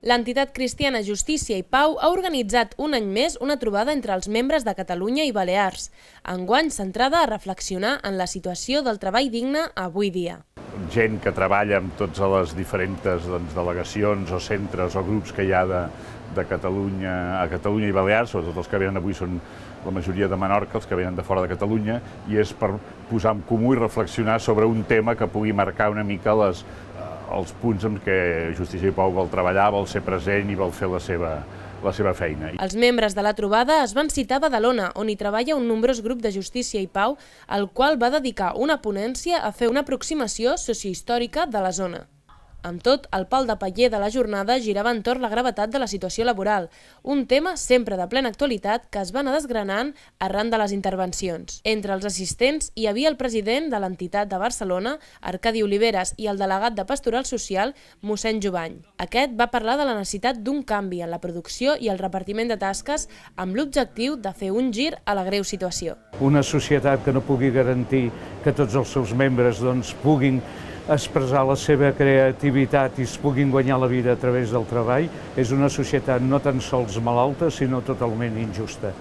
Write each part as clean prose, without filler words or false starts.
L'entitat cristiana Justícia i Pau ha organitzat un any més una trobada entre els membres de Catalunya i Balears, enguany centrada a reflexionar en la situació del treball digne avui dia. Gent que treballa amb totes les diferents delegacions o centres o grups que hi ha de Catalunya i Balears, sobretot els que venen avui són la majoria de Menorca, els que venen de fora de Catalunya, i és per posar en comú i reflexionar sobre un tema que pugui marcar una mica els punts en què Justícia i Pau vol treballar, vol ser present i vol fer la seva feina. Els membres de la trobada es van citar a Badalona, on hi treballa un nombrós grup de Justícia i Pau, al qual va dedicar una ponència a fer una aproximació sociohistòrica de la zona. Amb tot, el pal de paller de la jornada girava entorn la gravetat de la situació laboral, un tema sempre de plena actualitat que es va anar desgranant arran de les intervencions. Entre els assistents hi havia el president de l'entitat de Barcelona, Arcadi Oliveres, i el delegat de Pastoral Social, mossèn Jovany. Aquest va parlar de la necessitat d'un canvi en la producció i el repartiment de tasques amb l'objectiu de fer un gir a la greu situació. Una societat que no pugui garantir que tots els seus membres puguin expressar la seva creativitat i es puguin guanyar la vida a través del treball és una societat no tan sols malalta, sinó totalment injusta.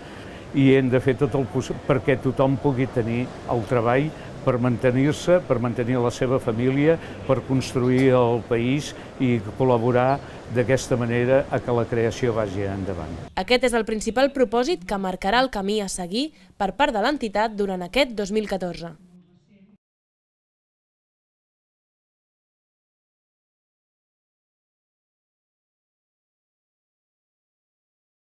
I hem de fer tot el possible perquè tothom pugui tenir el treball per mantenir-se, per mantenir la seva família, per construir el país i col·laborar d'aquesta manera a que la creació vagi endavant. Aquest és el principal propòsit que marcarà el camí a seguir per part de l'entitat durant aquest 2014.